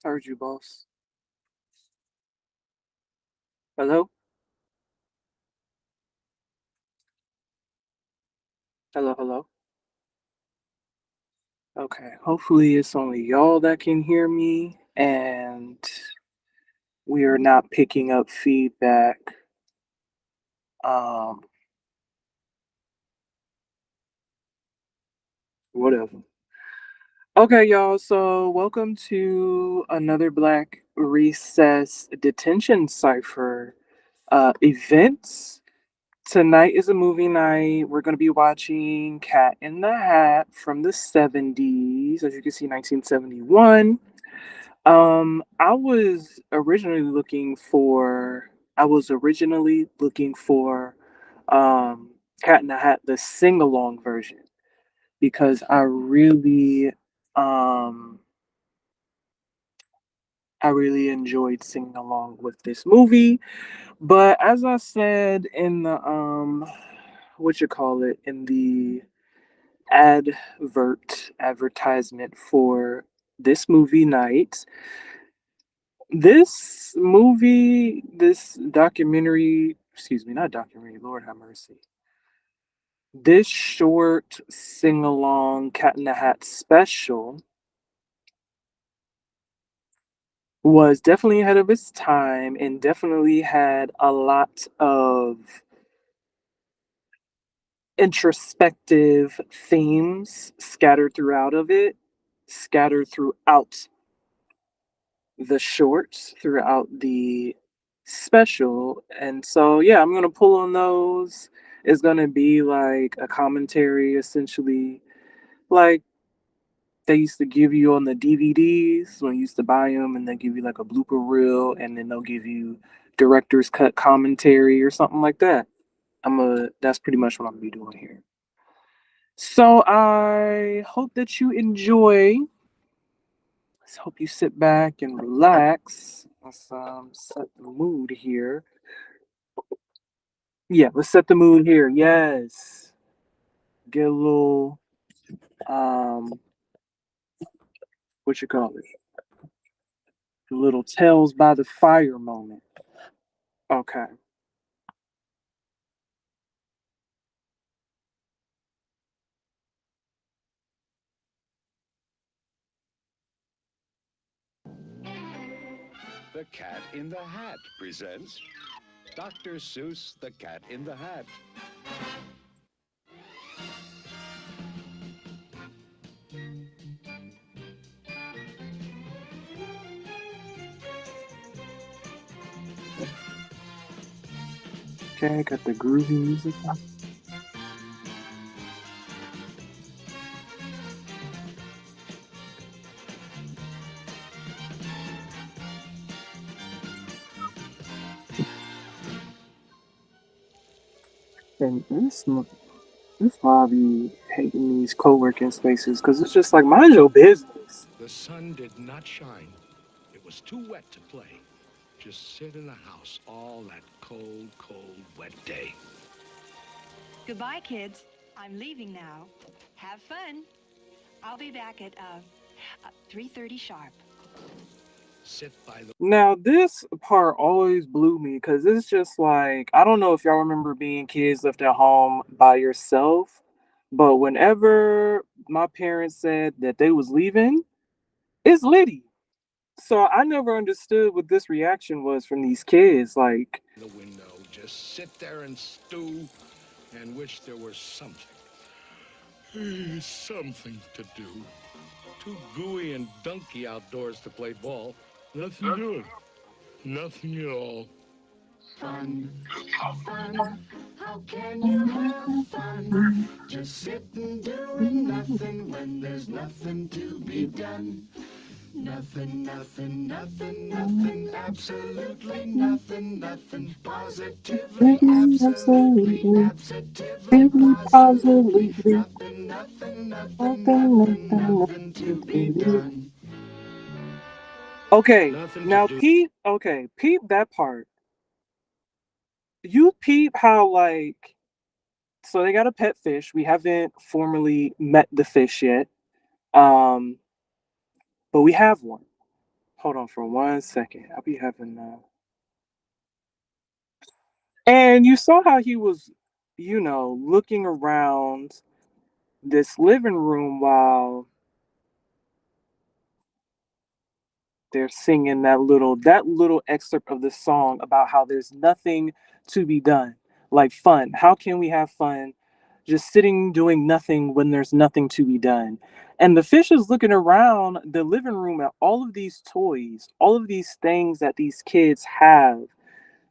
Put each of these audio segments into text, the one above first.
Heard you, boss. Hello? Hello, hello. Okay, hopefully it's only y'all that can hear me and we are not picking up feedback. Um, Whatever. Okay, y'all, so welcome to another Black Recess Detention Cypher event. Tonight is a movie night. We're going to be watching Cat in the Hat from the 70s. As you can see, 1971. I was originally looking for um Cat in the Hat, the sing-along version, because um I really enjoyed singing along with this movie. But as I said in the what you call it, in the advertisement for this movie night, this documentary, excuse me, not documentary, Lord have mercy. This short sing along Cat in the Hat special was definitely ahead of its time and definitely had a lot of introspective themes scattered throughout the shorts, throughout the special. And so, yeah, I'm going to pull on those. It's going to be like a commentary, essentially, like they used to give you on the DVDs when you used to buy them, and they give you like a blooper reel, and then they'll give you director's cut commentary or something like that. That's pretty much what I'm gonna be doing here. So I hope that you enjoy. Let's hope you sit back and relax. Let's set the mood here. Yeah, let's set the mood here. Yes. Get a little um what you call it? A little tales by the fire moment. Okay. The Cat in the Hat presents Dr. Seuss, The Cat in the Hat. Okay, got the groovy music. And this why I be hating these co-working spaces, because it's just like, mind your business. The sun did not shine. It was too wet to play. Just sit in the house all that cold, cold, wet day. Goodbye, kids. I'm leaving now. Have fun. I'll be back at 3:30 sharp. Sit by the... Now, this part always blew me because it's just like, I don't know if y'all remember being kids left at home by yourself, but whenever my parents said that they was leaving, it's Liddy. So I never understood what this reaction was from these kids. Like, the window. Just sit there and stew and wish there was something. Something to do. Too gooey and dunky outdoors to play ball. Nothing doing. Nothing at all. Fun, fun, how can you have fun? Just sitting doing nothing when there's nothing to be done. Nothing, nothing, nothing, nothing, absolutely nothing, nothing, positively, absolutely, absolutely, positively, nothing, nothing, nothing, nothing, nothing to be done. okay, Nothing to now do. peep that part. You peep how, like, so they got a pet fish. We haven't formally met the fish yet. Um, but we have one. Hold on for 1 second. I'll be having and you saw how he was, looking around this living room while they're singing that little excerpt of the song about how there's nothing to be done, like fun. How can we have fun just sitting doing nothing when there's nothing to be done? And the fish is looking around the living room at all of these toys, all of these things that these kids have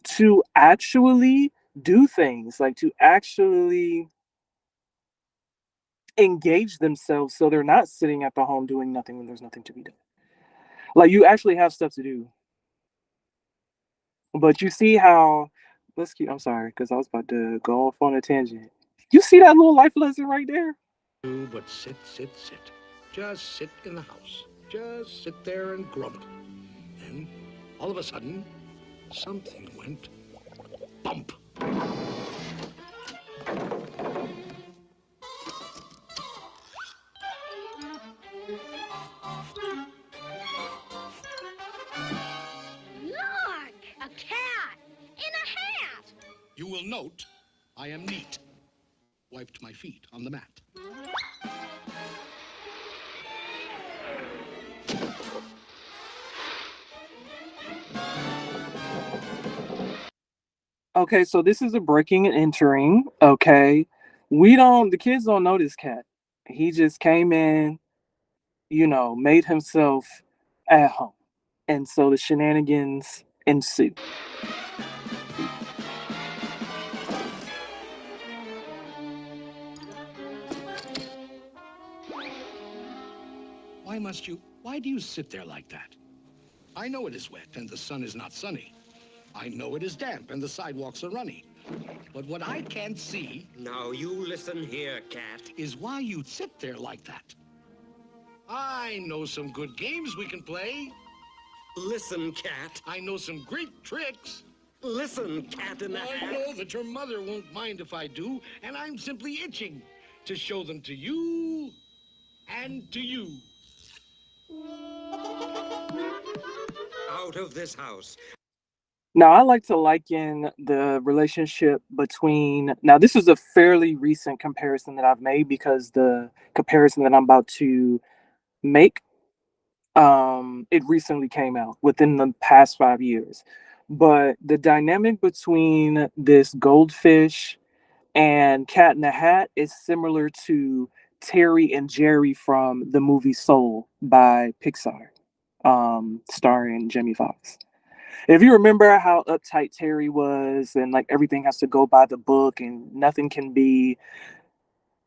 to actually do things, like to actually engage themselves so they're not sitting at the home doing nothing when there's nothing to be done. Like you actually have stuff to do. But you see how let's keep I'm sorry, because I was about to go off on a tangent. You see that little life lesson right there? Do but sit, sit, sit. Just sit in the house. Just sit there and grumble. Then, all of a sudden, something went bump. Look! A cat! In a hat! You will note I am neat. Wiped my feet on the mat. Okay, so this is a breaking and entering. Okay. The kids don't know this cat. He just came in, made himself at home. And so the shenanigans ensue. Why do you sit there like that? I know it is wet and the sun is not sunny. I know it is damp and the sidewalks are runny. But what I can't see Now you listen here, cat. is why you sit there like that. I know some good games we can play. Listen, cat. I know some great tricks. Listen, cat in the I hat. know that your mother won't mind if I do, and I'm simply itching to show them to you and to you. Out of this house. Now, I like to liken the relationship between. Now, this is a fairly recent comparison that I've made because the comparison that I'm about to make, it recently came out within the past 5 years. But the dynamic between this goldfish and Cat in the Hat is similar to Terry and Jerry from the movie Soul by Pixar, starring Jamie Foxx. If you remember how uptight Terry was and like everything has to go by the book and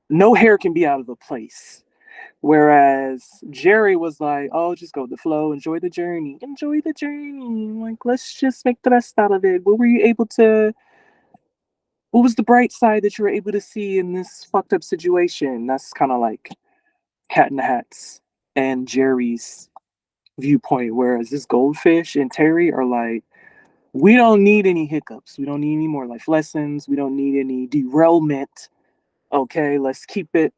no hair can be out of a place. Whereas Jerry was like, oh, just go with the flow, enjoy the journey, enjoy the journey. Like, let's just make the best out of it. What was the bright side that you were able to see in this fucked up situation? That's kind of like Cat in the Hat's and Jerry's viewpoint. Whereas this goldfish and Terry are like, we don't need any hiccups. We don't need any more life lessons. We don't need any derailment. Okay, let's keep it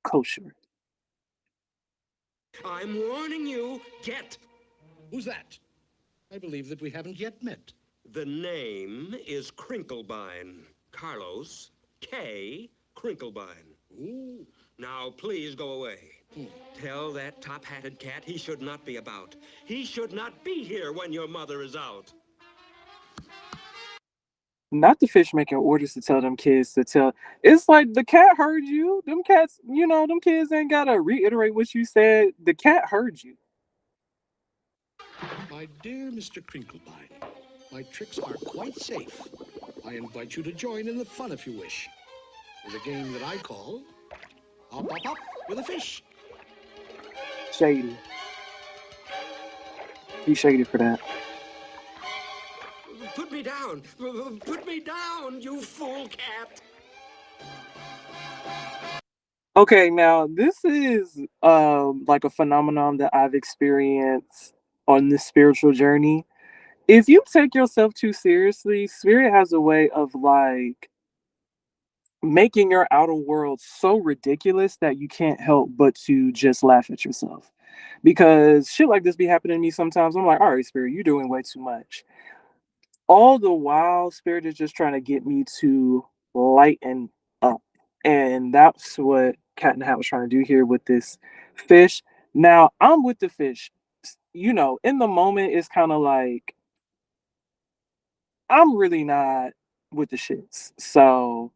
kosher. I'm warning you, get. Who's that? I believe that we haven't yet met. The name is Crinklebine. Carlos K. Crinklebine. Ooh. Now, please go away. Tell that top-hatted cat he should not be about. He should not be here when your mother is out. Not the fish making orders to tell them kids to tell. It's like the cat heard you. Them cats, them kids ain't gotta reiterate what you said. The cat heard you. My dear Mr. Crinklebine, my tricks are quite safe. I invite you to join in the fun if you wish. With a game that I call Hop Hop Hop with a Fish. Shady. You shady for that. Put me down. Put me down, you fool cat. Okay, now this is like a phenomenon that I've experienced on this spiritual journey. If you take yourself too seriously, spirit has a way of like making your outer world so ridiculous that you can't help but to just laugh at yourself. because shit like this be happening to me sometimes. I'm like, all right, Spirit, you're doing way too much. All the while, Spirit is just trying to get me to lighten up. And that's what Cat in the Hat was trying to do here with this fish. Now, I'm with the fish. You know, in the moment, it's kind of like, I'm really not with the shits. So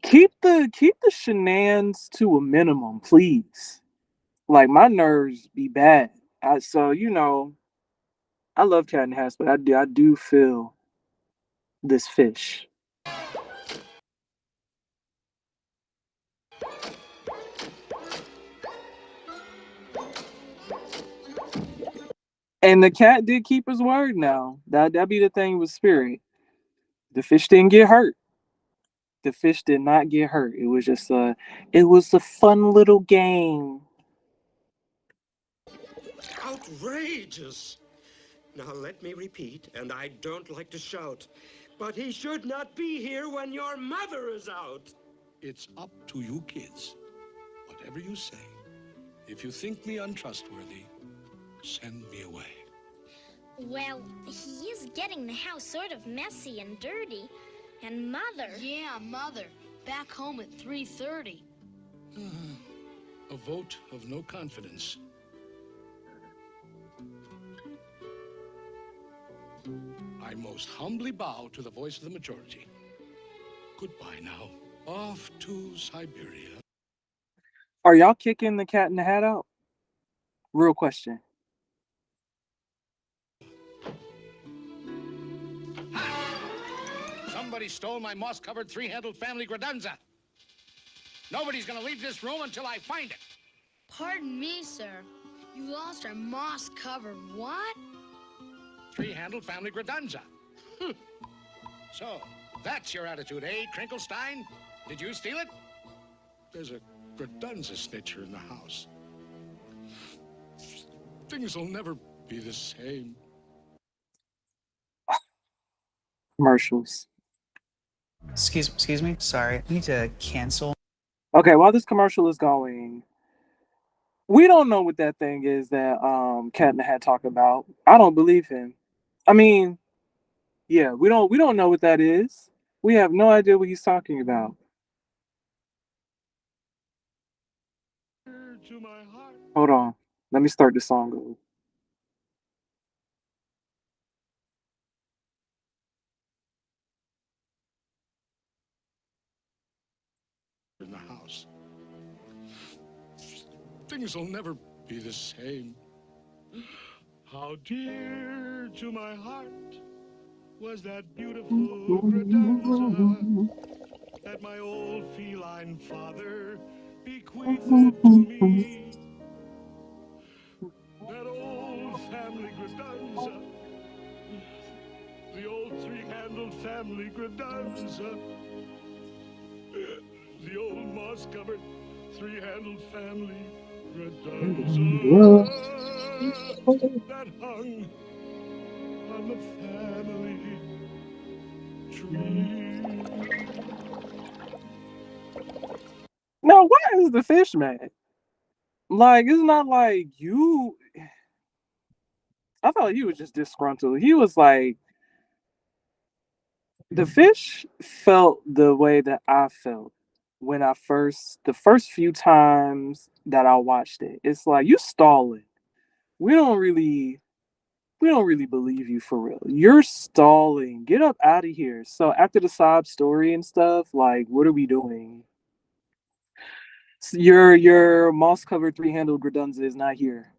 keep the shenanigans to a minimum, please. Like my nerves be bad. So you know, I love Cat and Hats, but I do feel this fish. And the cat did keep his word now. That be the thing with Spirit. The fish didn't get hurt. The fish did not get hurt. It was a fun little game. Outrageous! Now let me repeat, and I don't like to shout, but he should not be here when your mother is out. It's up to you kids. Whatever you say. If you think me untrustworthy, send me away. Well, he is getting the house sort of messy and dirty. And Mother... Yeah, Mother. Back home at 3:30. A vote of no confidence. I most humbly bow to the voice of the majority. Goodbye now. Off to Siberia. Are y'all kicking the Cat in the Hat out? Real question. Somebody stole my moss-covered three-handled family Gradenza. Nobody's gonna leave this room until I find it. Pardon me, sir. You lost our moss-covered what? Three-handled family Gradenza. So, that's your attitude, eh, Crinklestein? Did you steal it? There's a Gradenza snitcher in the house. Things will never be the same. Commercials. Excuse me. Sorry, I need to cancel. Okay, while this commercial is going, we don't know what that thing is that Cat in the Hat talked about. I don't believe him. I mean, yeah, we don't know what that is. We have no idea what he's talking about. To my heart. Hold on. Let me start the song over. In the house. Things will never be the same. How dear to my heart was that beautiful Gradenza that my old feline father bequeathed to me. That old family Gradenza, the old three-handled family Gradenza, the old moss-covered three-handled family Gradenza that hung on the family tree. Now, why is the fish mad? Like, it's not like you. I thought he was just disgruntled. He was like, the fish felt the way that I felt when the first few times that I watched it. It's like, you stalling. We don't really, we don't really believe you for real. You're stalling. Get up out of here. So after the sob story and stuff, like, what are we doing? Your moss covered three handled Gredunza is not here.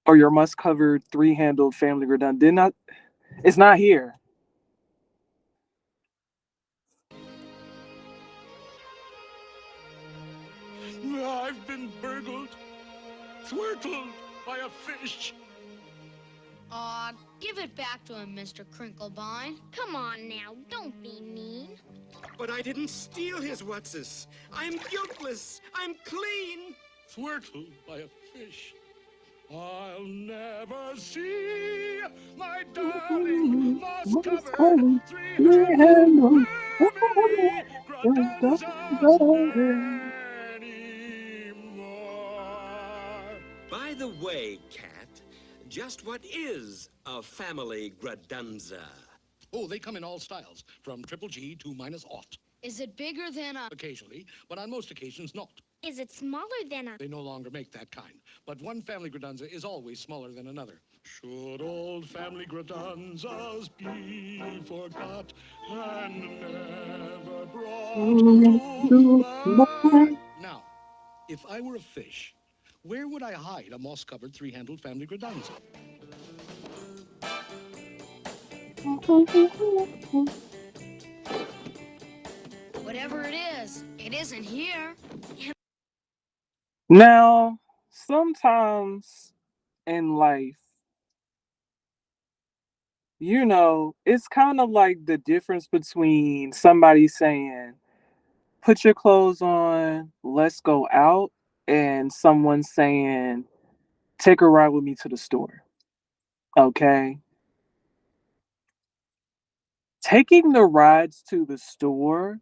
Or your moss covered three handled family Gredunza did not. It's not here. I've been burgled, thwartled by a fish. Aw, give it back to him, Mr. Crinklebine. Come on now, don't be mean. But I didn't steal his whatsis. I'm guiltless. I'm clean. Thwartled by a fish. I'll never see my darling moss-covered three-handled family Gradenza anymore. the way, Cat, just what is a family gradunza? Oh, they come in all styles, from triple G to minus aught. Is it bigger than a... Occasionally, but on most occasions not. Is it smaller than a... They no longer make that kind. But one family gradunza is always smaller than another. Should old family gradunzas be forgot and never brought to light? Now, if I were a fish, where would I hide a moss-covered three-handled family gradunza? Whatever it isn't here. Now, sometimes in life, it's kind of like the difference between somebody saying, put your clothes on, let's go out, and someone saying, take a ride with me to the store. Okay. Taking the rides to the store,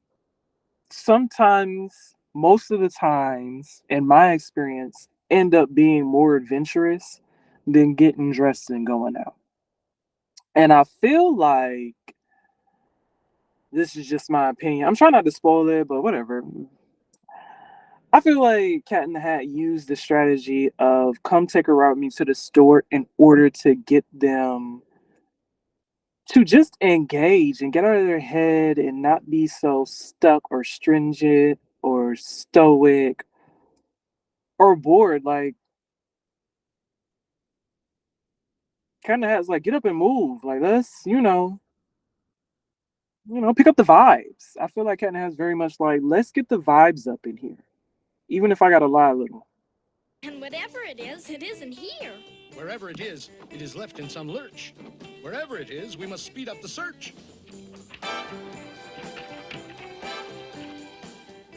sometimes, most of the times, in my experience, end up being more adventurous than getting dressed and going out. And I feel like this is just my opinion. I'm trying not to spoil it, but whatever. I feel like Cat in the Hat used the strategy of come take a ride with me to the store in order to get them to just engage and get out of their head and not be so stuck or stringent or stoic or bored. Like Cat in the Hat's like, get up and move. Like let's, pick up the vibes. I feel like Cat in the Hat's very much like, let's get the vibes up in here. Even if I gotta lie a little. And whatever it isn't here. Wherever it is left in some lurch. Wherever it is, we must speed up the search.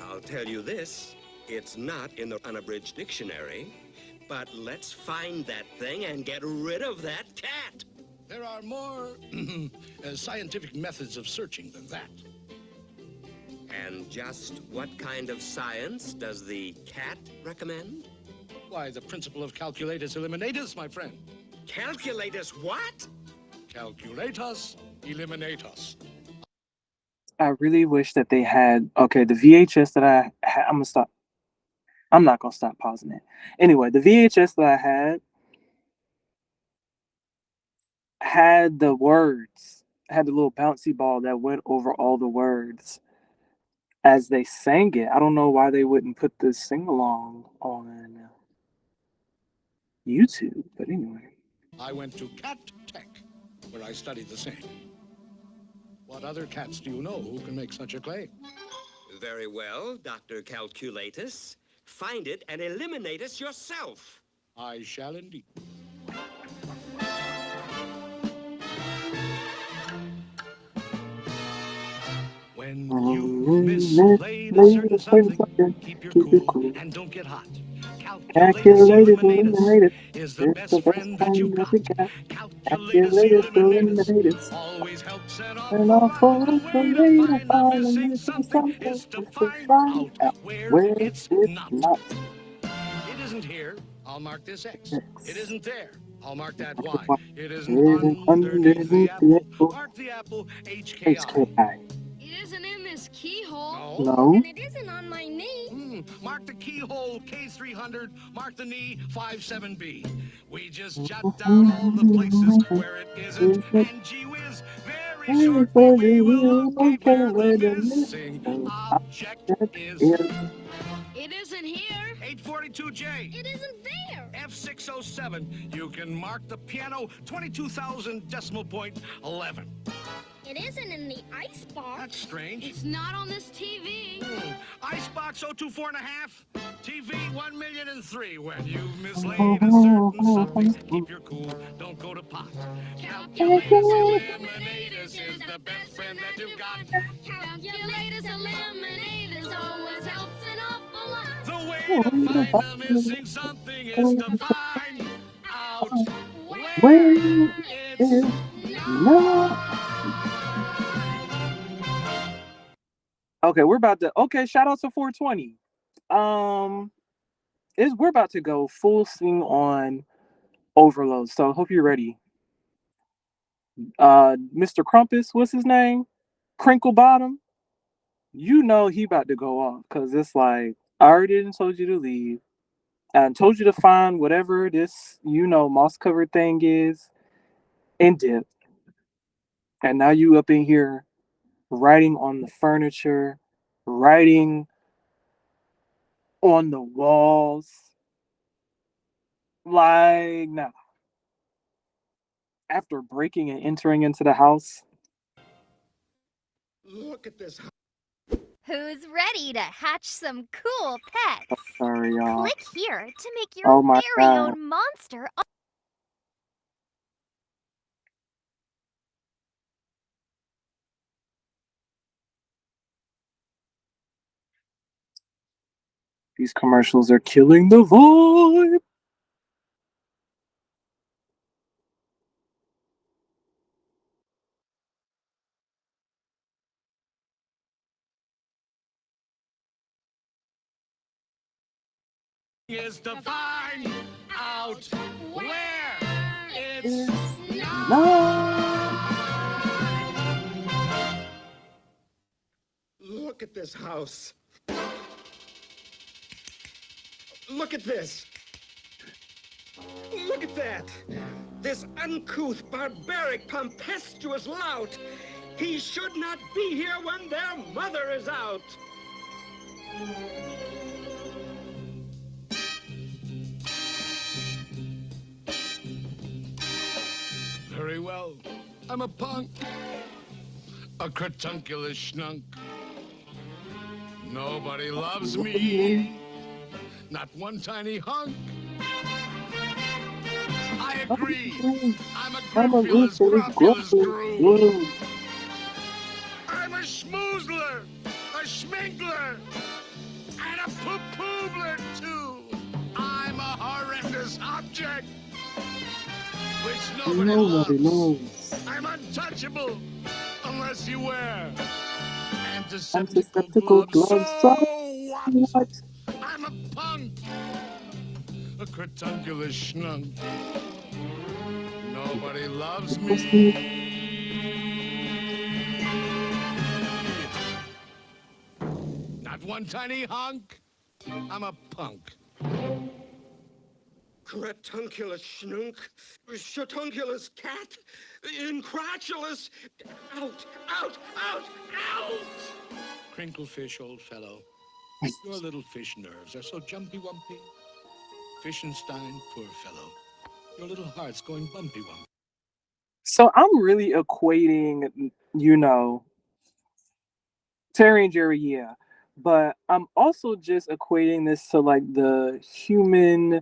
I'll tell you this, it's not in the unabridged dictionary, but let's find that thing and get rid of that cat. There are more scientific methods of searching than that. And just what kind of science does the cat recommend? Why, the principle of calculatus eliminatus, my friend. Calculatus what? Calculatus eliminatus. I really wish that they had the VHS that I had. I'm gonna stop. I'm not gonna stop pausing it. Anyway, the VHS that I had the words, had the little bouncy ball that went over all the words as they sang it. I don't know why they wouldn't put this sing along on YouTube, but anyway. I went to Cat Tech, where I studied the same. What other cats do you know who can make such a claim? Very well, Dr. Calculatus. Find it and eliminate us yourself. I shall indeed. When you mislaid a certain something, keep your cool and don't get hot. Calculatus eliminatus is the best friend that you got. Calculatus eliminatus always helps an awful lot. The way to find the missing something is to find out where it's not. It isn't here. I'll mark this X. It isn't there. I'll mark that Y. It isn't underneath the apple. Mark the apple HKI. It isn't in this keyhole. No. And it isn't on my knee. Mark the keyhole K300. Mark the knee 57B. We just jot down all the places where it isn't. And gee whiz, very shortly we will locate where the missing object is. It isn't here. 842J. It isn't there. F607. You can mark the piano 22,000 decimal point 11. It isn't in the icebox. That's strange. It's not on this TV. Icebox 024 and a half. TV 1,000,003. When you've mislaid a certain something, keep your cool. Don't go to pot. Calculatus eliminatus is the best friend that you've got. Calculatus eliminatus always helps an awful lot. The way to find the missing something is to find out where it's not. Okay, we're about to. Okay, shout out to 420. we're about to go full swing on overload. So I hope you're ready. Mr. Crumpus, what's his name? Crinkle Bottom. You know he about to go off because it's like I already didn't told you to leave. And told you to find whatever this, moss covered thing is and dip. And now you up in here writing on the furniture, writing on the walls. Like, now, after breaking and entering into the house. Look at this. Who's ready to hatch some cool pets? Sorry, y'all. Click here to make your Oh my very God. own monster. These commercials are killing the vibe. Is to find out where it's Look at this house. Look at this. Look at that. This uncouth, barbaric, tempestuous lout. He should not be here when their mother is out. very well. I'm a punk, a cartunculous schnunk. Nobody loves me, not one tiny hunk. I agree. I'm a groupulous, grumpulous groove. I'm a schmoozler, a schminkler, and a poo-poobler, too. I'm a horrendous object, which nobody loves. I'm untouchable, unless you wear antiseptical gloves. So what? I'm a punk, a cartunculous schnunk. Nobody loves me. Not one tiny hunk. I'm a punk. Cretunculous schnunk, shatunculous cat, incratulous, out, out, out, out! Crinklefish, old fellow. Your little fish nerves are so jumpy-wumpy. Fishenstein, poor fellow. Your little heart's going bumpy-wumpy. So I'm really equating, Terry and Jerry, yeah. But I'm also just equating this to like the human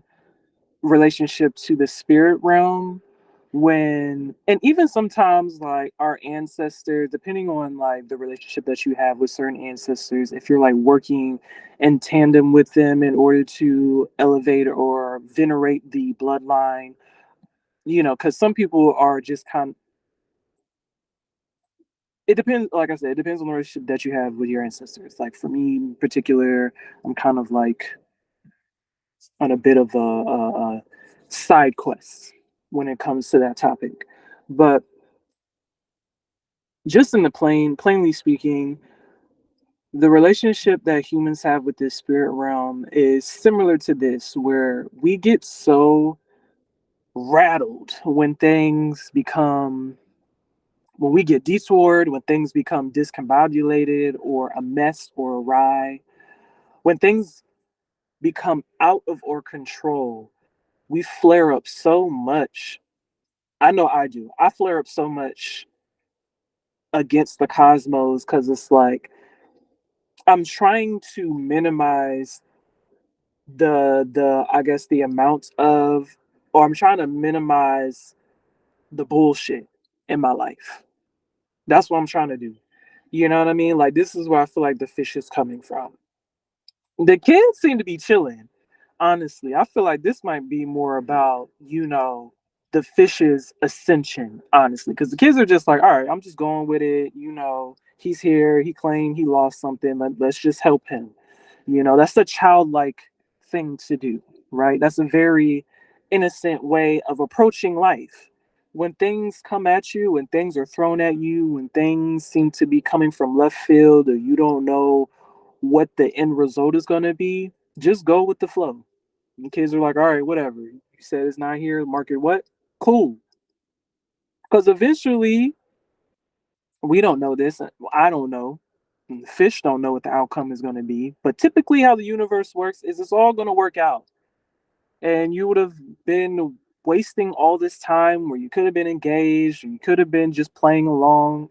relationship to the spirit realm and even sometimes like our ancestors, depending on like the relationship that you have with certain ancestors, if you're like working in tandem with them in order to elevate or venerate the bloodline, because some people are just it depends, like I said, it depends on the relationship that you have with your ancestors. Like for me in particular, I'm kind of like on a bit of a side quest when it comes to that topic. But just in the plainly speaking, the relationship that humans have with this spirit realm is similar to this, where we get so rattled when we get detoured, when things become discombobulated or a mess or awry, when things become out of our control, we flare up so much. I know I do. I flare up so much against the cosmos because it's like I'm trying to minimize the I guess the amount of or I'm trying to minimize the bullshit in my life. That's what I'm trying to do. You know what I mean? Like this is where I feel like the fish is coming from. The kids seem to be chilling. Honestly, I feel like this might be more about, the fish's ascension, honestly, because the kids are just like, all right, I'm just going with it. He's here. He claimed he lost something. Let's just help him. That's the childlike thing to do, right? That's a very innocent way of approaching life. When things come at you, when things are thrown at you, when things seem to be coming from left field or you don't know what the end result is going to be, just go with the flow. And kids are like, all right, whatever. You said it's not here, market what? Cool. Because eventually, we don't know this. I don't know. And the fish don't know what the outcome is going to be. But typically, how the universe works is it's all going to work out. And you would have been wasting all this time where you could have been engaged, or you could have been just playing along.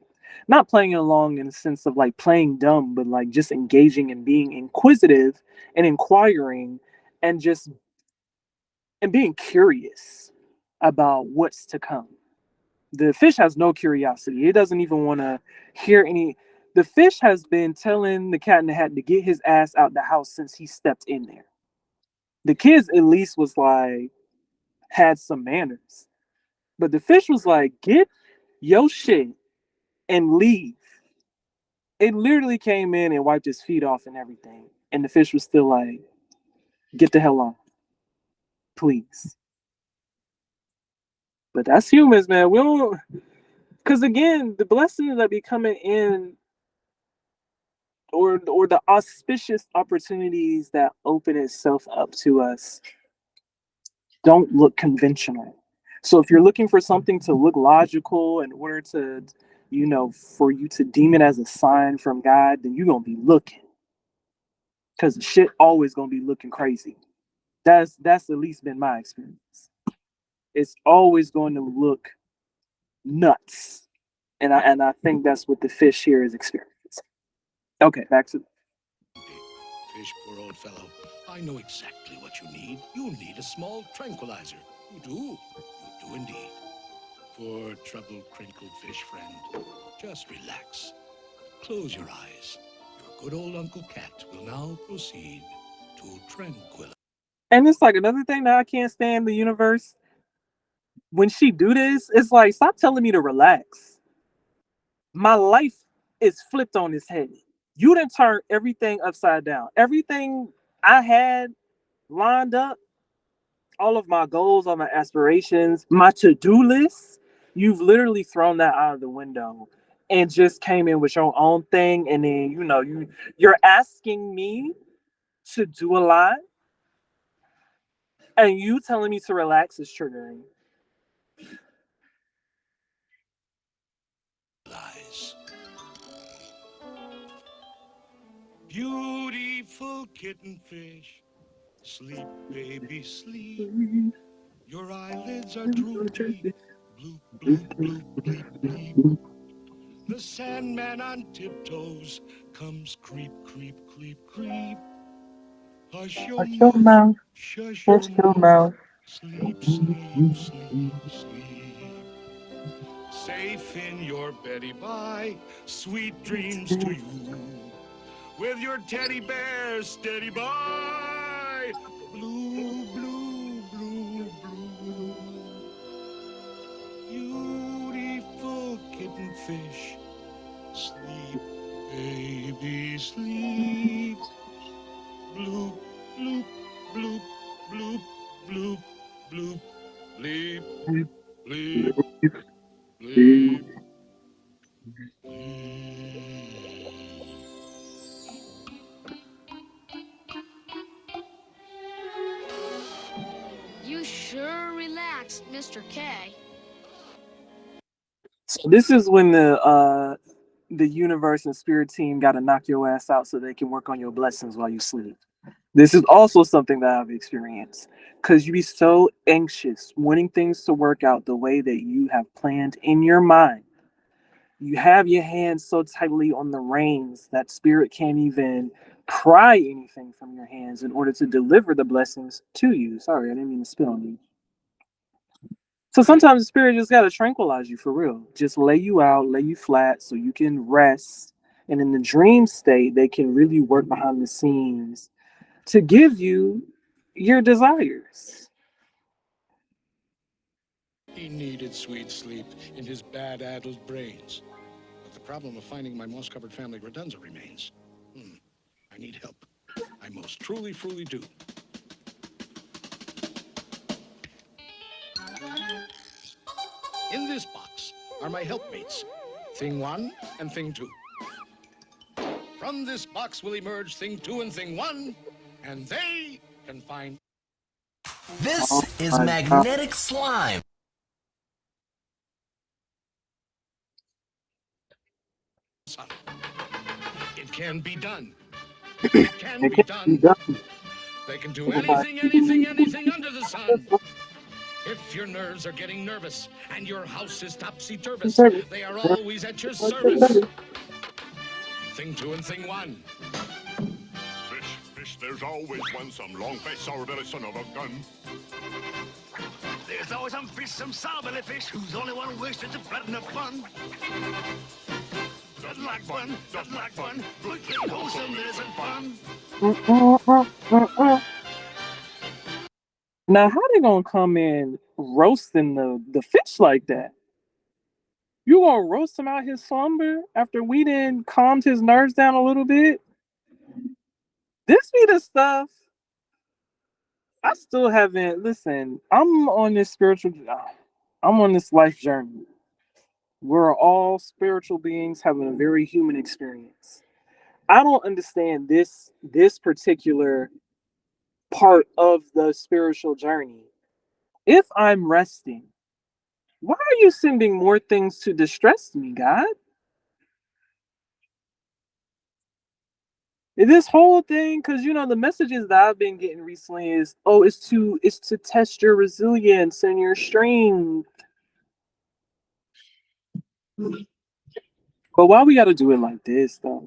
Not playing along in the sense of like playing dumb, but like just engaging and being inquisitive and inquiring and just and being curious about what's to come. The fish has no curiosity. It doesn't even want to hear any. The fish has been telling the cat in the hat to get his ass out the house since he stepped in there. The kids at least was like had some manners, but the fish was like, get your shit and leave. It literally came in and wiped his feet off and everything, and the fish was still like, get the hell on, please. But that's humans, man. We don't, because again, the blessings that be coming in or the auspicious opportunities that open itself up to us don't look conventional. So if you're looking for something to look logical in order to, for you to deem it as a sign from God, then you're gonna be looking. Because the shit always gonna be looking crazy. That's at least been my experience. It's always going to look nuts. And I think that's what the fish here is experiencing. Okay, back to Fish, poor old fellow. I know exactly what you need. You need a small tranquilizer. You do. You do indeed. Poor, troubled, crinkled fish friend. Just relax. Close your eyes. Your good old Uncle Cat will now proceed to tranquilize. and it's like another thing that I can't stand the universe. When she do this, it's like stop telling me to relax. My life is flipped on its head. You didn't turn everything upside down. Everything I had lined up, all of my goals, all my aspirations, my to-do list, you've literally thrown that out of the window and just came in with your own thing. And then you're asking me to do a lot, and you telling me to relax is triggering. Beautiful kitten fish. Sleep, baby, sleep. Your eyelids are droopy. Bloop, bloop, bloop, bleep, bleep. The Sandman on tiptoes comes creep, creep, creep, creep. Hush your Hush your mouth, mouth, shush your hush your mouth. mouth. Sleep, sleep, sleep, sleep. Safe in your Betty Bye, sweet dreams to you. With your teddy bear steady by. Blue, blue, blue, blue. Beautiful kitten fish. Sleep, baby, sleep. Bloop, bloop, bloop, bloop, bloop, bloop, bleep, bleep, bleep, bleep. You sure relaxed, Mr. K. So this is when the universe and spirit team got to knock your ass out so they can work on your blessings while you sleep. This is also something that I've experienced because you be so anxious, wanting things to work out the way that you have planned in your mind. You have your hands so tightly on the reins that spirit can't even pry anything from your hands in order to deliver the blessings to you. Sorry, I didn't mean to spit on you. So sometimes the spirit just gotta tranquilize you for real. Just lay you out, lay you flat so you can rest. And in the dream state, they can really work behind the scenes to give you your desires. He needed sweet sleep in his bad-addled brains. But the problem of finding my moss-covered family Redunza remains. I need help. I most truly do. In this box are my helpmates, Thing 1 and Thing 2. From this box will emerge Thing 2 and Thing 1, and they can find... This is my magnetic slime. Sun. It can be done. It can It be can't be done. done. They can do anything, anything, anything under the sun. If your nerves are getting nervous and your house is topsy-turvous, they are always at your service. Thing 2 and Thing 1. Fish, there's always one, some long face, sour belly, son of a gun. There's always some fish, some sour-belly fish, who's the only one wasted the blood and the fun. Doesn't like fun, doesn't like fun, good, clean, wholesome, isn't fun. Now, how they gonna come in roasting the fish like that? You gonna roast him out his slumber after we done calmed his nerves down a little bit? This be the stuff. I still haven't. Listen, I'm on this I'm on this life journey. We're all spiritual beings having a very human experience. I don't understand this particular part of the spiritual journey. If I'm resting, why are you sending more things to distress me, God? This whole thing, because the messages that I've been getting recently is, oh, it's to test your resilience and your strength. But why we gotta do it like this though?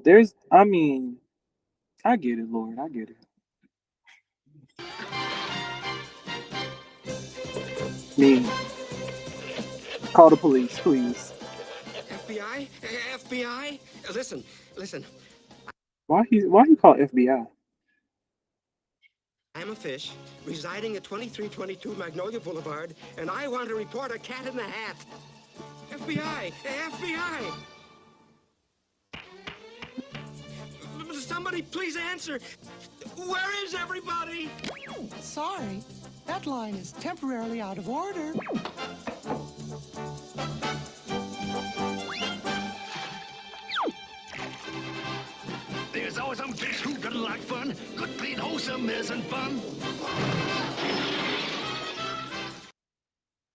I get it, Lord, I get it. Me, call the police, please. FBI? FBI? Listen. Why he call FBI? I'm a fish residing at 2322 Magnolia Boulevard, and I want to report a cat in the hat. FBI! FBI! Somebody please answer. Where is everybody? Sorry, that line is temporarily out of order. There's always some fish who doesn't like fun, good, clean, wholesome, isn't fun.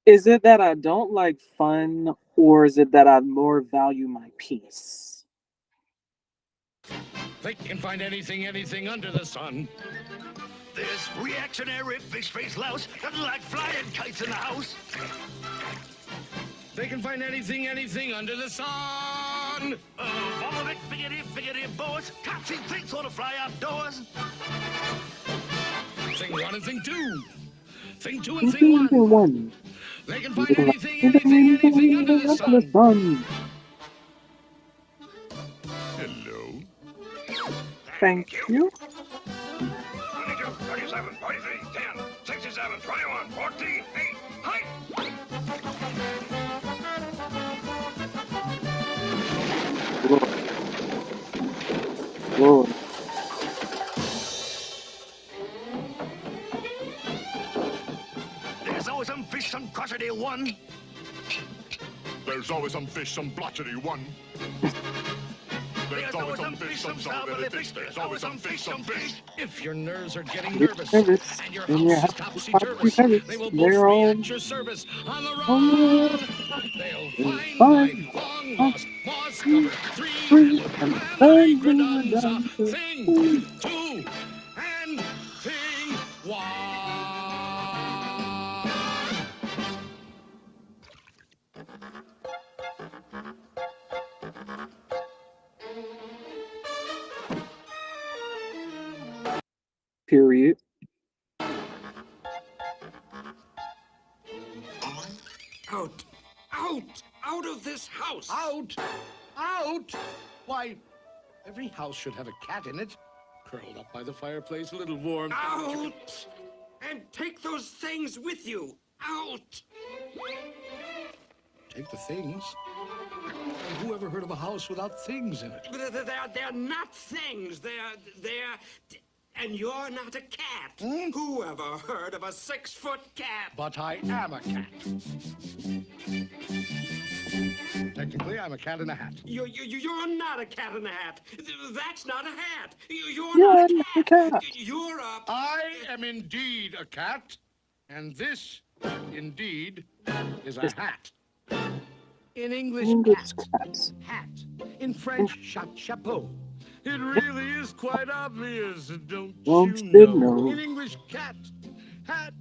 Is it that I don't like fun, or is it that I more value my peace? They can find anything, anything under the sun. This reactionary fish-faced louse doesn't like flying kites in the house. They can find anything, anything under the sun. All that biggity boys, topsy things want to fly outdoors. Thing 1 and Thing 2. Thing 2 and Thing 1. They can find anything, anything, anything under the sun. Hello. Thank you. 22, 27, 43, 10, 67, 21, 14, 8, height! Lord. There's always some fish, some crotchety one. There's always some fish, some blotchety one. There's always some fish, some sour-belly fish. There's always some fish, some fish. If your nerves are getting nervous and your house is topsy-turvous, they will both be at your service. On the run, they'll find my long-lost moss-covered three-handled family Gredonza. Thing 2 and Thing 1. Period. Out! Out of this house! Out! Why, every house should have a cat in it. Curled up by the fireplace, a little warm. Out! And take those things with you! Out! Take the things? Who ever heard of a house without things in it? They're not things. They're... And you're not a cat. Who ever heard of a 6-foot cat? But I am a cat. Technically, I'm a cat in a hat. You're not a cat in a hat. That's not a hat. You're Yeah, not a I'm a cat. cat. You're a... I am indeed a cat, and this, indeed, is a It's hat. In English, English cat. cats. Hat. In French, chapeau. It really is quite obvious, don't Don't you you know? know? In English, cat. Hat.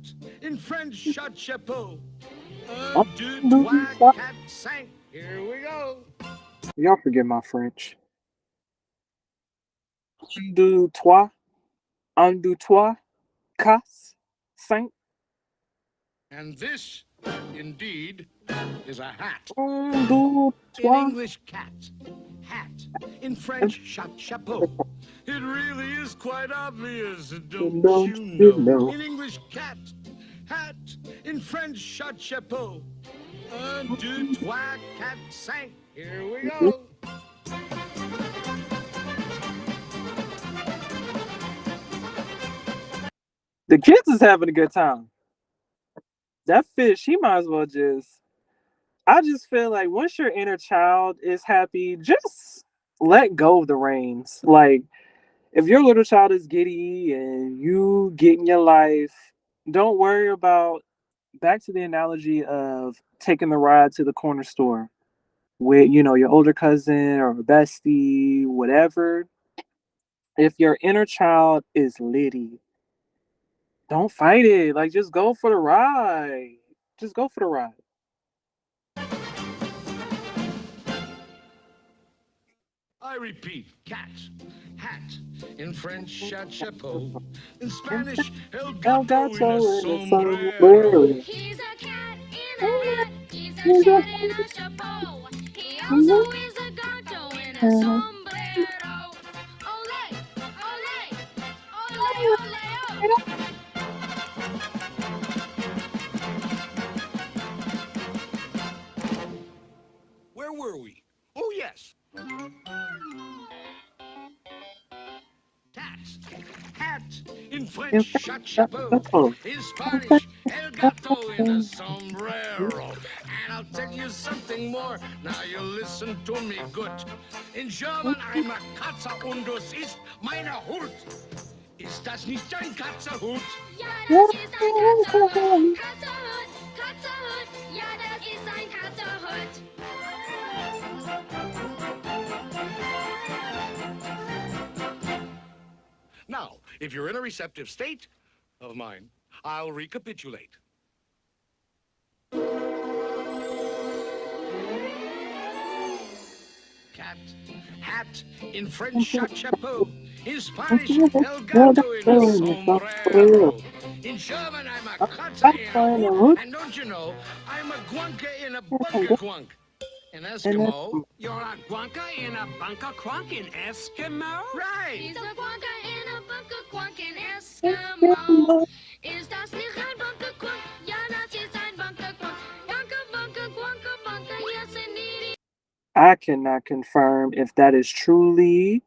In French, chapeau. Un, I'm deux, doing trois, fine. quatre, cinq. Here we go. Y'all forget my French. Un, deux, trois. Un, deux, trois. Quatre. Cinq. And this, indeed, is a hat. Un, deux, In trois. English, cat. Hat. In And French, chapeau. It really is quite obvious, don't don't you you know? know? In English, cat. Hat. In French, chapeau. Un, deux, trois, quatre, cinq. Here we go. The kids is having a good time. That fish, he might as well just. I just feel like once your inner child is happy, just let go of the reins. Like, if your little child is giddy and you get in your life, don't worry about. Back to the analogy of taking the ride to the corner store with, your older cousin or bestie, whatever. If your inner child is litty, don't fight it. Like, just go for the ride. Just go for the ride. I repeat, cat, hat. In French, chapeau. In Spanish, el El gato in a gato en el sombrero. sombrero. He's a cat in a hat. He's a cat in a chapeau. He also is a gato in a sombrero. Ole, ole, ole, ole, oh. Where were we? Oh, yes. Cat, hat. In French, chapeau. In Spanish, el gato in a sombrero. And I'll tell you something more. Now you listen to me good. In German, I'm a Katze und das ist meine Hut. Ist das nicht ein Katzerhut? Ja, das ist ein Katzerhut. Katzerhut, Katzerhut. Ja, das ist ein Katzerhut. Now, if you're in a receptive state of mind, I'll recapitulate. Cat, hat, in French, chapeau. In Spanish, el gato in a sombrero. In German, I'm a Katze in a hood. And don't you know, I'm a guanka in a bunker quunk. In Eskimo, You're a guanka in a bunker crunk in Eskimo? right. He's a guanka in a bunker quunk in Eskimo. Ist das nicht ein bunker quunk? Ja, das ist ein bunker quunk. Bunker, bunker, guanka, bunker, yes indeed. I cannot confirm if that is truly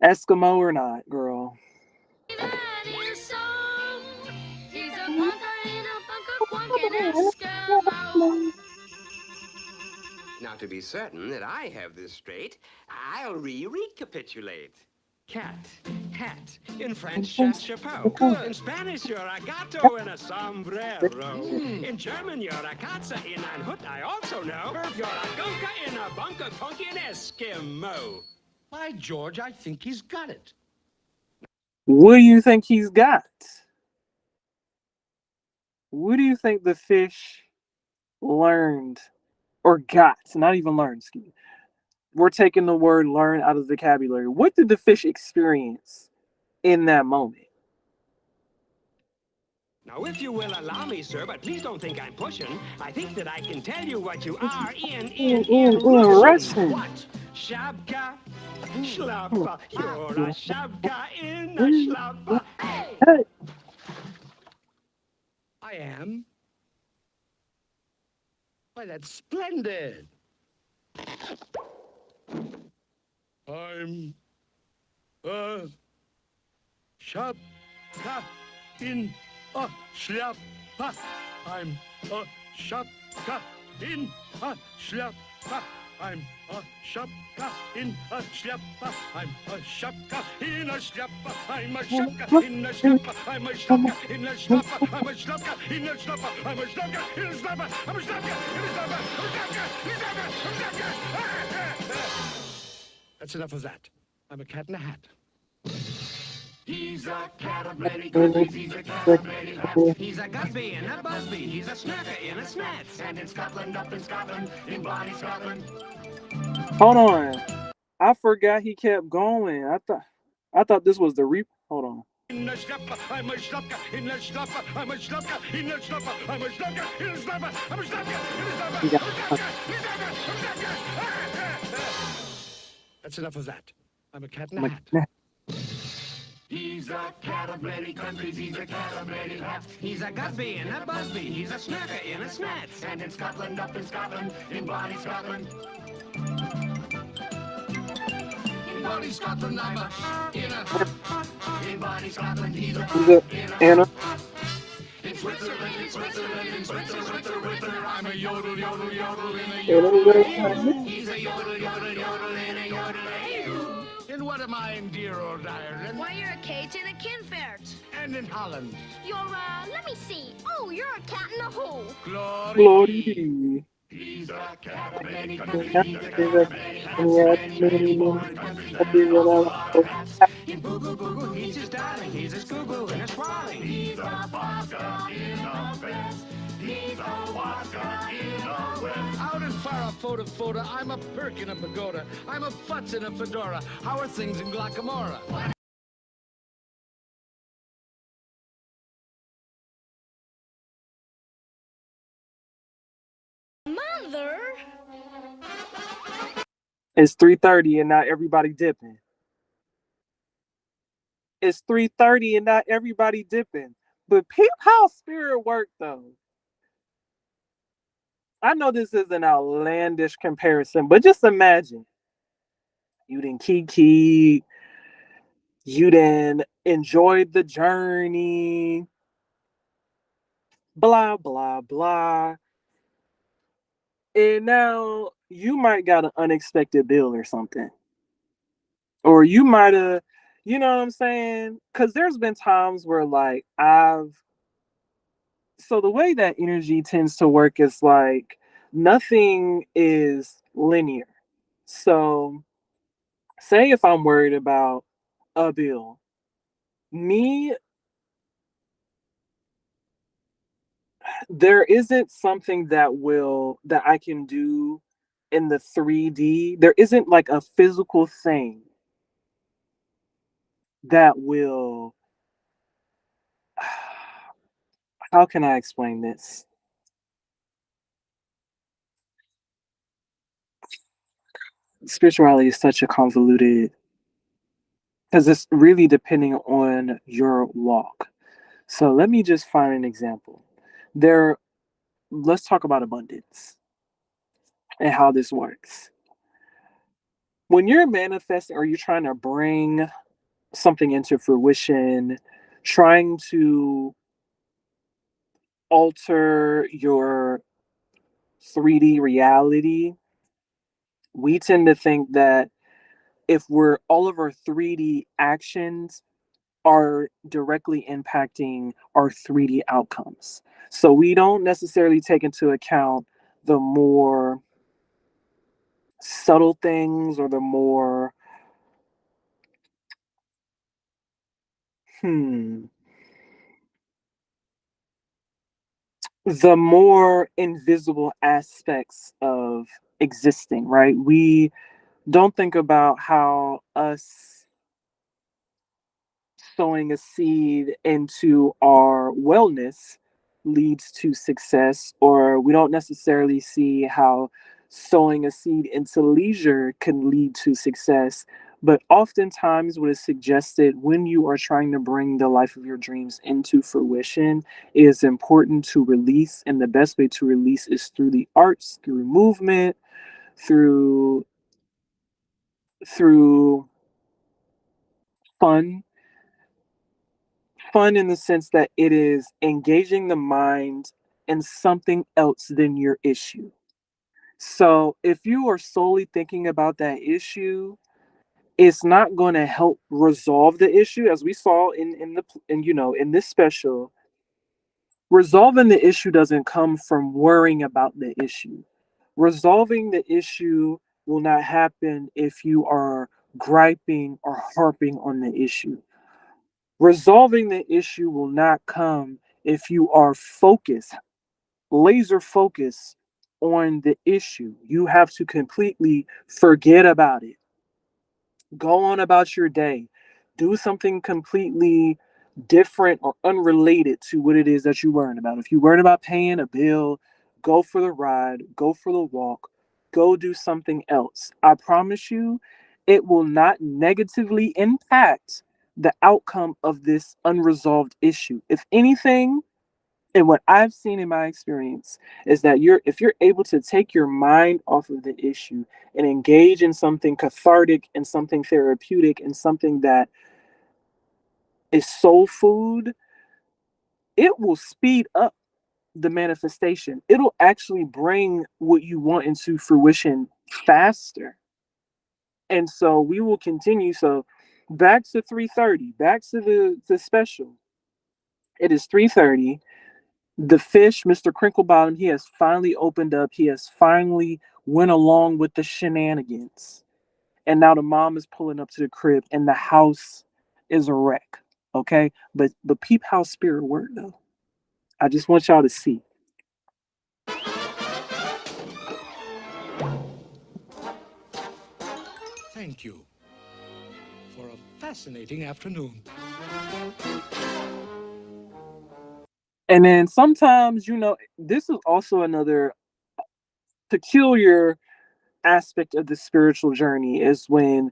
Eskimo or not, girl. That is so. He's a guanka in a bunker quunk in Eskimo. Now, to be certain that I have this straight, I'll recapitulate. Cat, hat. In French, chapeau. Good. In Spanish, you're a gato in a sombrero. In German, you're a Katze in ein Hut. I also know you're a gunka in a bunker punk in Eskimo. By George, I think he's got it. What do you think he's got? What do you think the fish learned or got? Not even learned, excuse me. We're taking the word learn out of the vocabulary. What did the fish experience in that moment? Now, if you will allow me, sir, but please don't think I'm pushing, I think that I can tell you what you are in Russian. Russian. What? Shabka, shlappa. You're a shabka in a shlappa. Hey! Hey. I am. Why, that's splendid. I'm a shapka in a shlappa. I'm a shapka in a shlappa. I'm a shopka in a shleppa. I'm a shopka in a shleppa. I'm a shopka in a shleppa. I'm a shopka in a shleppa. I'm a shopka in a shleppa. I'm a shopka in a shleppa. I'm a shopka in a shleppa. That's enough of that. I'm a cat in a hat. He's a cat of many countries, he's a cat of many hats. He's a Gusby and a Busby, he's a snurker in a snats. And in Scotland, up in Scotland, in Bonnie Scotland. Hold on. I forgot he kept going. I thought this was the re. Hold on. In a schlapper, I'm a schlapper, in a schlapper, I'm a schlapper, in a schlapper, I'm a schlapper, in a schlapper, I'm a schlapper, in a schlapper, He got- That's enough of that. I'm a cat in a I'm like, hat. nah. He's a cat of many countries, he's a cat of many hats. He's a Gusby and a Busby, he's a snurker in a snats. And in Scotland, up in Scotland, in Bonnie Scotland. In Bonnie Scotland, I'm a in Bonnie Scotland, he's a He's a Anna. in Switzerland, in Switzerland, in Switzerland, I'm a yodel, yodel, yodel in a Anna. He's a yodel, yodel, yodel in a yodel. And what am I in dear old Ireland? Why, you're a Cajun and a Kinfert. And in Holland. You're, let me see. Oh, you're a cat in a hole. Glory. He's a cat of many In countries, he's a cat of many hats. In Boo Boo Boo Boo, he's just darling, he's a scoo and a squalling. He's a Bosca in a vest. He's a Bosca in a vest. Out in far photo, I'm a perk in a pagoda. I'm a futz in a fedora. How are things in Glockamora? Mother? It's 3:30 and not everybody dipping. It's 3:30 and not everybody dipping. But peep how spirit worked though. I know this is an outlandish comparison, but just imagine you didn't kiki, you didn't enjoy the journey, blah blah blah. And now you might got an unexpected bill or something. Or you might have, you know what I'm saying? Because there's been times where, like, so the way that energy tends to work is like nothing is linear. So, say if I'm worried about a bill, me, there isn't something that I can do in the 3D. There isn't like a physical thing that will, how can I explain this? Spirituality is such a convoluted, because it's really depending on your walk. So let me just find an example. There, let's talk about abundance and how this works. When you're manifesting or you're trying to bring something into fruition, trying to alter your 3D reality, we tend to think that if we're all of our 3D actions are directly impacting our 3D outcomes. So we don't necessarily take into account the more subtle things or the more hmm the more invisible aspects of existing, right? We don't think about how us sowing a seed into our wellness leads to success, or we don't necessarily see how sowing a seed into leisure can lead to success. But oftentimes, what is suggested when you are trying to bring the life of your dreams into fruition is important to release. And the best way to release is through the arts, through movement, through through fun fun in the sense that it is engaging the mind in something else than your issue. So if you are solely thinking about that issue, it's not going to help resolve the issue, as we saw in this special. Resolving the issue doesn't come from worrying about the issue. Resolving the issue will not happen if you are griping or harping on the issue. Resolving the issue will not come if you are focused, laser focused on the issue. You have to completely forget about it. Go on about your day. Do something completely different or unrelated to what it is that you worrying about. If you worrying about paying a bill, go for the ride, go for the walk, go do something else. I promise you, it will not negatively impact the outcome of this unresolved issue. If anything, and what I've seen in my experience is that if you're able to take your mind off of the issue and engage in something cathartic and something therapeutic and something that is soul food, it will speed up the manifestation. It'll actually bring what you want into fruition faster. And so we will continue. So back to 3:30, back to the special. It is 3:30. The fish, Mr. Crinklebottom, he has finally opened up. He has finally went along with the shenanigans. And now the mom is pulling up to the crib and the house is a wreck. Okay? But peep how spirit worked though. I just want y'all to see. Thank you for a fascinating afternoon. And then sometimes, this is also another peculiar aspect of the spiritual journey is when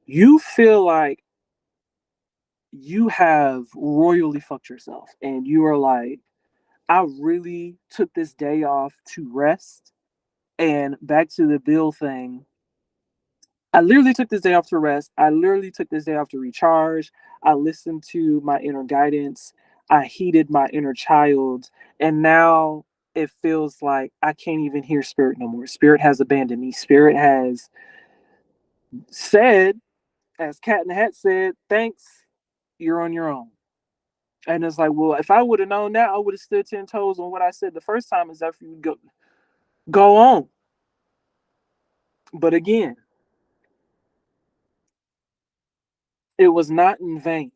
you feel like you have royally fucked yourself and you are like, I really took this day off to rest. And back to the bill thing, I literally took this day off to rest. I literally took this day off to recharge. I listened to my inner guidance. I heeded my inner child. And now it feels like I can't even hear spirit no more. Spirit has abandoned me. Spirit has said, as Cat in the Hat said, thanks, you're on your own. And it's like, well, if I would have known that, I would have stood 10 toes on what I said the first time. Is that for you to go on. But again, it was not in vain.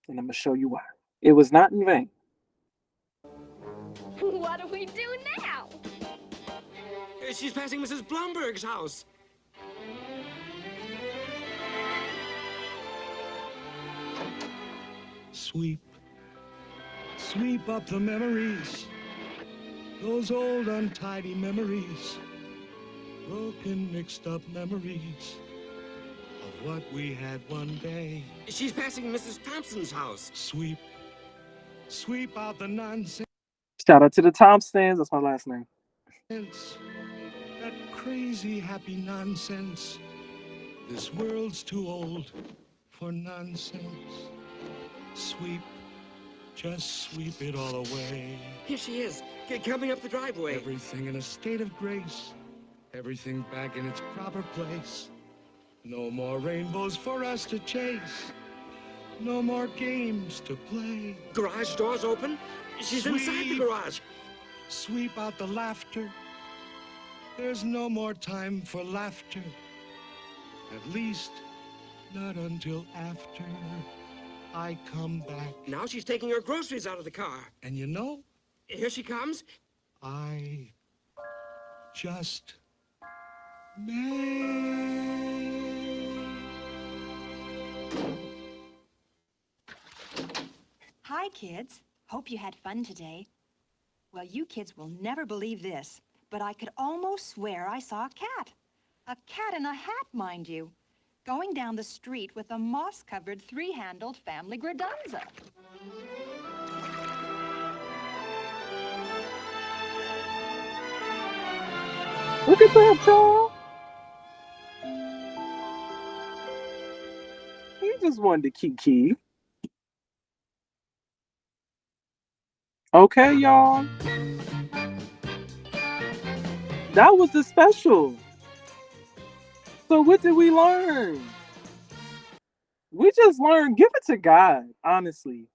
And I'm going to show you why. It was not in vain. What do we do now? She's passing Mrs. Blumberg's house. Sweep up the memories. Those old untidy memories. Broken, mixed up memories of what we had one day. She's passing Mrs. Thompson's house. Sweep out the nonsense. Shout out to the Thompsons. That's my last name. That crazy happy nonsense. This world's too old for nonsense. Just sweep it all away. Here she is, coming up the driveway. Everything in a state of grace. Everything back in its proper place. No more rainbows for us to chase. No more games to play. Garage doors open. She's inside the garage. Sweep out the laughter. There's no more time for laughter. At least, not until after I come back. Now she's taking her groceries out of the car. And you know? Here she comes. I just may. Hi, kids. Hope you had fun today. Well, you kids will never believe this, but I could almost swear I saw a cat. A cat in a hat, mind you, going down the street with a moss-covered three-handled family gradunza. Look at that, y'all. He just wanted to kiki. Okay, y'all. That was the special. So what did we learn? We just learned give it to God, honestly.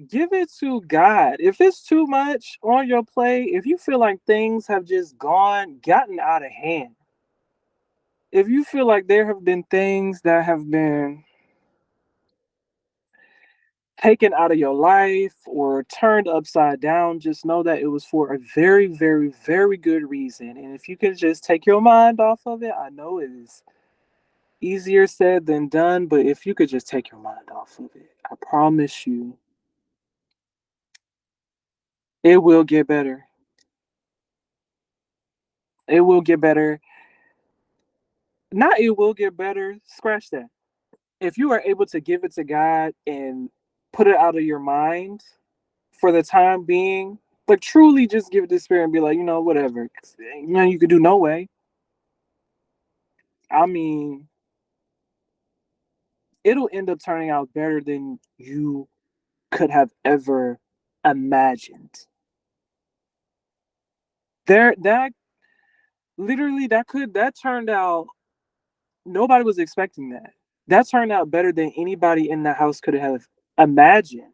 Give it to God. If it's too much on your plate, if you feel like things have just gotten out of hand, if you feel like there have been things that have been taken out of your life or turned upside down, just know that it was for a very, very, very good reason. And if you can just take your mind off of it, I know it is easier said than done, but if you could just take your mind off of it, I promise you, it will get better. It will get better. Not it will get better, scratch that. If you are able to give it to God and put it out of your mind for the time being, like truly just give it to Spirit and be like, whatever. You could do no way. I mean, it'll end up turning out better than you could have ever imagined. That literally that turned out nobody was expecting that. That turned out better than anybody in the house could have imagined.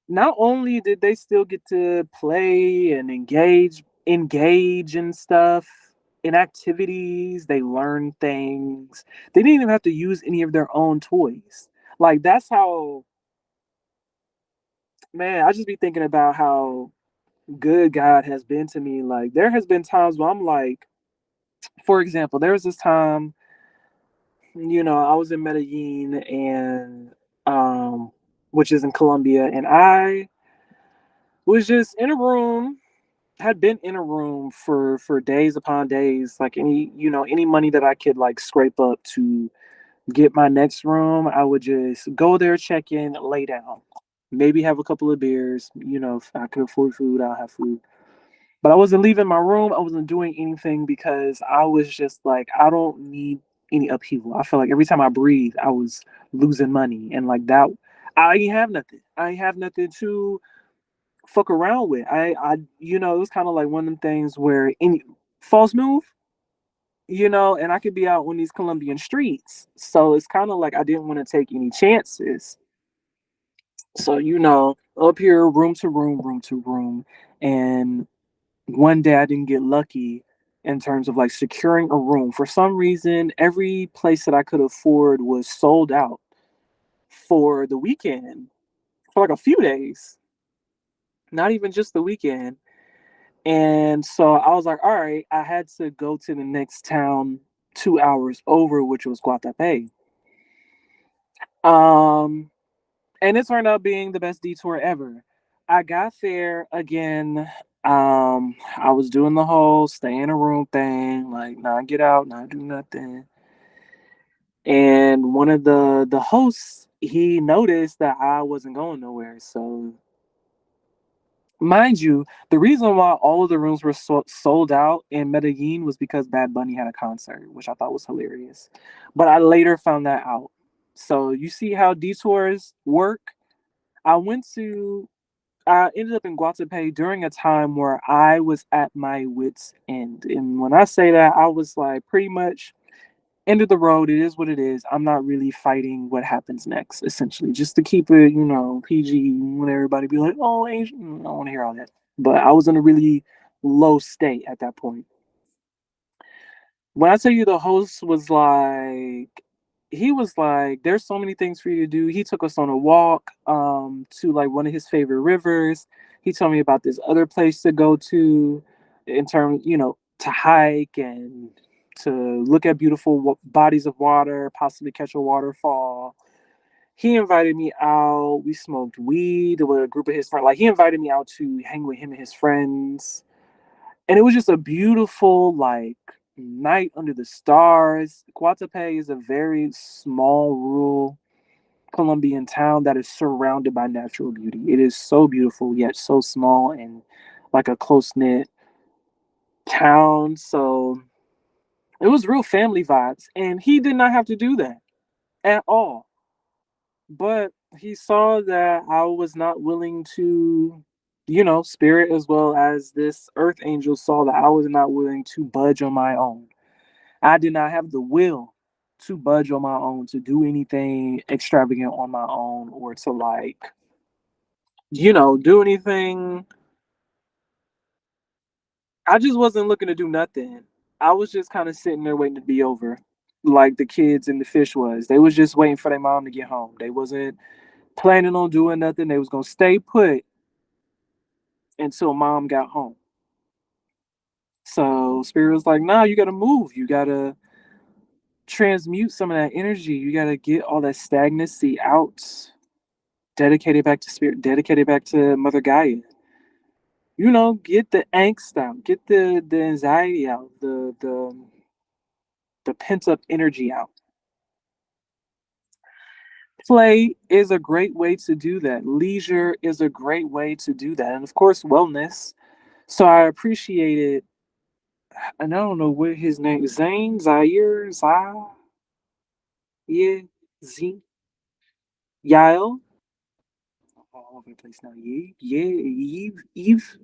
Not only did they still get to play and engage in stuff, in activities, they learned things. They didn't even have to use any of their own toys. Like that's how man, I just be thinking about how good God has been to me. Like there has been times where I'm like, for example, there was this time, I was in Medellin and which is in Colombia, and I was just in a room, had been in a room for days upon days, like any money that I could like scrape up to get my next room, I would just go there, check in, lay down, maybe have a couple of beers. If I could afford food, I'll have food. But I wasn't leaving my room. I wasn't doing anything because I was just like, I don't need any upheaval. I felt like every time I breathed, I was losing money. And like that, I ain't have nothing. I ain't have nothing to fuck around with. It was kind of like one of them things where any false move, and I could be out on these Colombian streets. So it's kind of like I didn't want to take any chances. So, up here, room to room, room to room. And one day I didn't get lucky in terms of like securing a room. For some reason, every place that I could afford was sold out for the weekend for like a few days, not even just the weekend. And so I was like, all right, I had to go to the next town 2 hours over, which was Guatapé. Um, and it turned out being the best detour ever. I got there again. I was doing the whole stay in a room thing, like not get out, not do nothing. And one of the hosts, he noticed that I wasn't going nowhere. So, mind you, the reason why all of the rooms were sold out in Medellin was because Bad Bunny had a concert, which I thought was hilarious. But I later found that out. So you see how detours work. I went to I ended up in Guatapé during a time where I was at my wits' end. And when I say that, I was like pretty much end of the road. It is what it is. I'm not really fighting what happens next, essentially. Just to keep it, PG, when everybody be like, oh, Asian. I don't want to hear all that. But I was in a really low state at that point. When I tell you the host was like, he was like, there's so many things for you to do. He took us on a walk to like one of his favorite rivers. He told me about this other place to go to in terms, to hike and to look at beautiful bodies of water, possibly catch a waterfall. He invited me out. We smoked weed with a group of his friends. Like he invited me out to hang with him and his friends, and it was just a beautiful like night under the stars. Guatapé is a very small rural Colombian town that is surrounded by natural beauty. It is so beautiful yet so small and like a close knit town. So it was real family vibes, and he did not have to do that at all. But he saw that I was not willing to. spirit as well as this earth angel saw that I was not willing to budge on my own. I did not have the will to budge on my own, to do anything extravagant on my own, or to like, do anything. I just wasn't looking to do nothing. I was just kind of sitting there waiting to be over. Like the kids and the fish was. They was just waiting for their mom to get home. They wasn't planning on doing nothing. They was gonna stay put until mom got home. So Spirit was like, nah, you gotta move. You gotta transmute some of that energy. You gotta get all that stagnancy out. Dedicate it back to Spirit, dedicate it back to Mother Gaia. Get the angst out, get the anxiety out, the pent up energy out. Play is a great way to do that. Leisure is a great way to do that. And of course, wellness. So I appreciated, and I don't know what his name is, Zane, Zaire, Zah, yeah, Z, Yael. All over the place now. Yeah, yeah, Eve.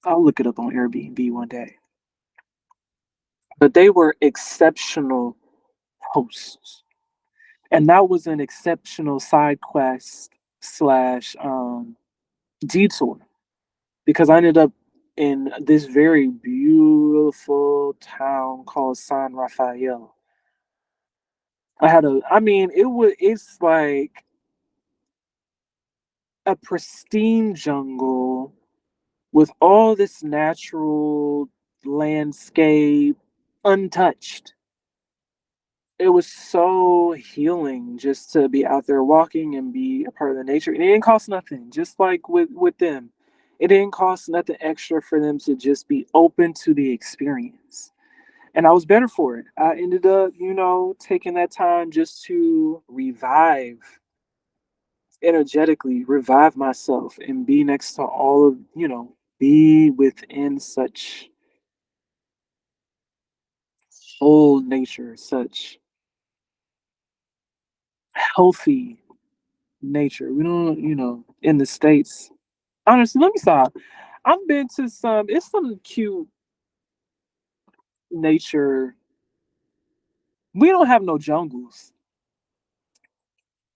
I'll look it up on Airbnb one day. But they were exceptional hosts. And that was an exceptional side quest slash detour because I ended up in this very beautiful town called San Rafael. It's like a pristine jungle with all this natural landscape untouched. It was so healing just to be out there walking and be a part of the nature. And it didn't cost nothing, just like with them. It didn't cost nothing extra for them to just be open to the experience. And I was better for it. I ended up, taking that time just to revive, energetically revive myself and be next to all of, be within such old nature, such healthy nature. We don't, in the States. Honestly, let me stop. I've been to it's some cute nature. We don't have no jungles.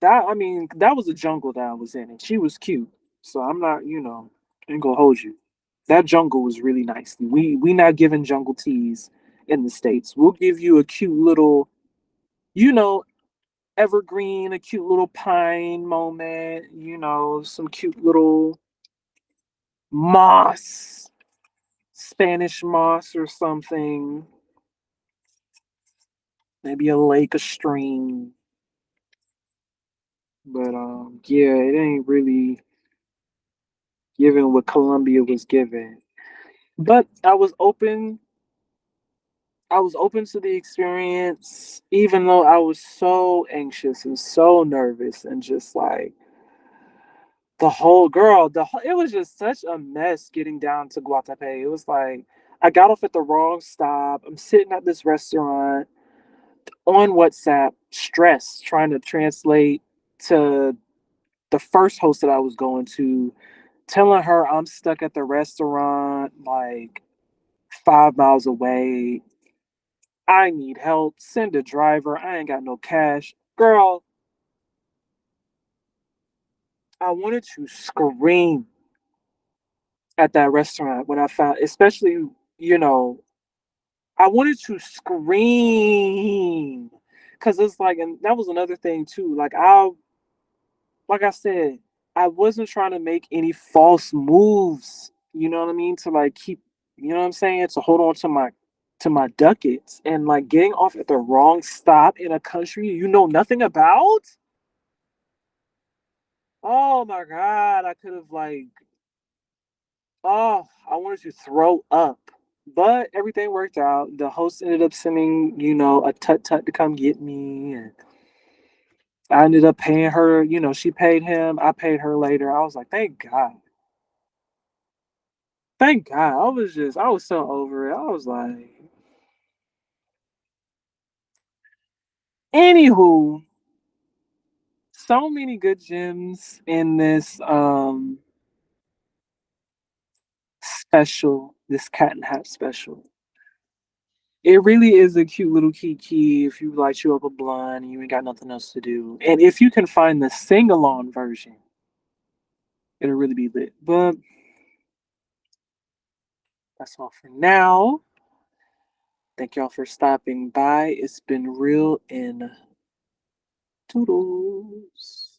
That was a jungle that I was in, and she was cute. So I'm not, ain't gonna hold you. That jungle was really nice. We not giving jungle teas in the States. We'll give you a cute little, you know, evergreen, a cute little pine moment, some cute little moss, Spanish moss or something. Maybe a lake, a stream. But yeah, it ain't really given what Colombia was given. But I was open to the experience, even though I was so anxious and so nervous and just like it was just such a mess getting down to Guatape. It was like I got off at the wrong stop. I'm sitting at this restaurant on WhatsApp, stressed, trying to translate to the first host that I was going to, telling her I'm stuck at the restaurant, like 5 miles away. I need help. Send a driver. I ain't got no cash. Girl, I wanted to scream at that restaurant when I found, especially, you know, I wanted to scream because it's like, and that was another thing too. Like I said, I wasn't trying to make any false moves. You know what I mean? To like keep, you know what I'm saying? To hold on to my ducats and like getting off at the wrong stop in a country you know nothing about. Oh my god, I could have like, oh, I wanted to throw up. But everything worked out. The host ended up sending, a tut tut to come get me, and I ended up paying her. She paid him. I paid her later. I was like, thank God. Thank God. I was so over it. I was like, anywho, so many good gems in this. special, this cat and hat special. It really is a cute little kiki if you light you up a blunt and you ain't got nothing else to do. And if you can find the sing along version, it'll really be lit. But that's all for now. Thank y'all for stopping by. It's been real and toodles.